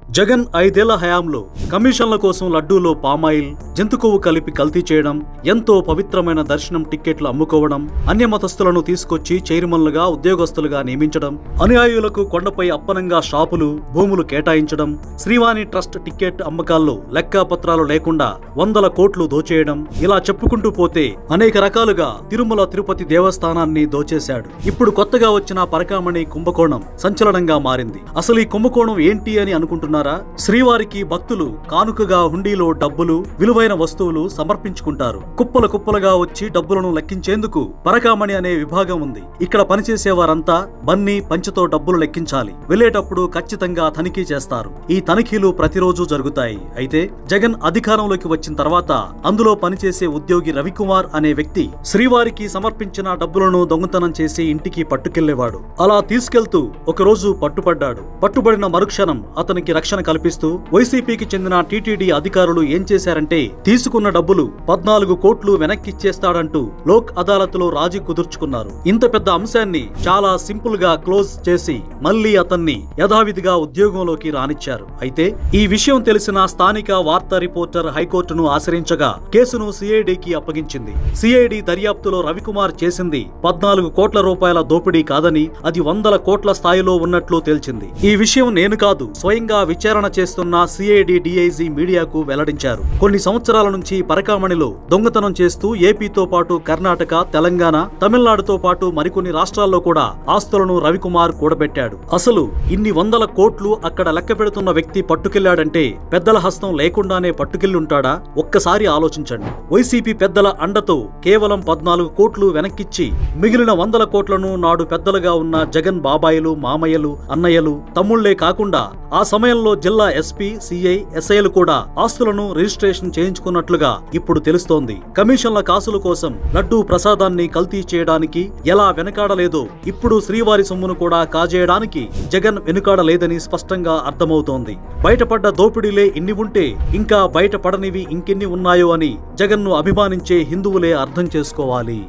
జగన్ 5 ఏళ్ల హయాంలో కమిషన్ల కోసం లడ్డూలో పామాయిల్, జంతుకొవ్వు కలిపి కల్తీ చేయడం, ఎంతో పవిత్రమైన దర్శనం టిక్కెట్లు అమ్ముకోవడం, అన్యమతస్థులను తీసుకొచ్చి చైర్మన్లుగా ఉద్యోగస్తులుగా నియమించడం, అనుయాయులకు కొండపై అప్పనంగా షాపులు, భూములు కేటాయించడం, శ్రీవాణి ట్రస్ట్ టిక్కెట్ అమ్మకాల్లో లెక్కాపత్రాలు లేకుండా 100 కోట్లు దోచేయడం, ఇలా చెప్పుకుంటూ పోతే అనేక రకాలుగా తిరుమల తిరుపతి దేవస్థానాన్ని దోచేశాడు. ఇప్పుడు కొత్తగా వచ్చిన పరకామణి కుంభకోణం సంచలనంగా మారింది. అసలు ఈ కుంభకోణం ఏంటి అని అనుకుంటున్నారా? శ్రీవారికి భక్తులు కానుకగా హుండీలో డబ్బులు, విలువైన వస్తువులు సమర్పించుకుంటారు. కుప్పల కుప్పలుగా వచ్చి డబ్బులను లెక్కించేందుకు పరకామణి అనే విభాగం ఉంది. ఇక్కడ పనిచేసేవారంతా బన్నీ పంచతో డబ్బులు లెక్కించాలి. వెళ్లేటప్పుడు ఖచ్చితంగా తనిఖీ చేస్తారు. ఈ తనిఖీలు ప్రతిరోజు జరుగుతాయి. అయితే జగన్ అధికారంలోకి వచ్చిన తర్వాత అందులో పనిచేసే ఉద్యోగి రవికుమార్ అనే వ్యక్తి శ్రీవారికి సమర్పించిన డబ్బులను దొంగతనం చేసి ఇంటికి పట్టుకెళ్లేవాడు. అలా తీసుకెళ్తూ ఒకరోజు పట్టుబడ్డాడు. పట్టుబడిన మరుక్షణం అతనికి రక్షణ కల్పిస్తూ వైసీపీకి చెందిన టీటీడీ అధికారులు ఏం చేశారంటే తీసుకున్న డబ్బులు 14 కోట్లు వెనక్కిచ్చేస్తాడంటూ లోక్ అదాలత్లో రాజీ కుదుర్చుకున్నారు. ఇంత పెద్ద అంశాన్ని చాలా సింపుల్ గా క్లోజ్ చేసి మళ్లీ అతన్ని యథావిధిగా ఉద్యోగంలోకి రానిచ్చారు. అయితే ఈ విషయం తెలిసిన స్థానిక వార్తా రిపోర్టర్ హైకోర్టును ఆశ్రయించగా కేసును సిఐడికి అప్పగించింది. సిఐడి దర్యాప్తులో రవికుమార్ చేసింది 14 కోట్ల రూపాయల దోపిడీ కాదని, అది 100 కోట్ల స్థాయిలో ఉన్నట్లు తేల్చింది. ఈ విషయం నేను కాదు, స్వయంగా విచారణ చేస్తున్న సిఐడి డిఐజీ మీడియాకు వెల్లడించారు. కొన్ని సంవత్సరాల నుంచి పరకామణిలో దొంగతనం చేస్తూ ఏపీతో పాటు కర్ణాటక, తెలంగాణ, తమిళనాడుతో పాటు మరికొన్ని రాష్ట్రాల్లో కూడా ఆస్తులను రవికుమార్ కూడబెట్టాడు. అసలు ఇన్ని 100 కోట్లు అక్కడ లెక్క పెడుతున్న వ్యక్తి పట్టుకెళ్లాడంటే పెద్దల హస్తం లేకుండానే పట్టుకెళ్లుంటాడా? ఒక్కసారి ఆలోచించండి. వైసీపీ పెద్దల అండతో కేవలం 14 కోట్లు వెనక్కిచ్చి మిగిలిన 100 కోట్లను నాడు పెద్దలుగా ఉన్న జగన్ బాబాయిలు, మామయ్యలు, అన్నయ్యలు, తమ్ముళ్లే కాకుండా ఆ సమయంలో జిల్లా ఎస్పీ, సిఐ, ఎస్ఐలు కూడా ఆస్తులను రిజిస్ట్రేషన్ చేయించుకున్నట్లుగా ఇప్పుడు తెలుస్తోంది. కమిషన్ల కాసుల కోసం లడ్డూ ప్రసాదాన్ని కల్తీ చేయడానికి ఎలా వెనకాడలేదో ఇప్పుడు శ్రీవారి సొమ్మును కూడా కాజేయడానికి జగన్ వెనుకాడలేదని స్పష్టంగా అర్థమవుతోంది. బయటపడ్డ దోపిడీలే ఇన్ని ఉంటే ఇంకా బయటపడనివి ఇంకెన్ని ఉన్నాయో అని జగన్ను అభిమానించే హిందువులే అర్థం చేసుకోవాలి.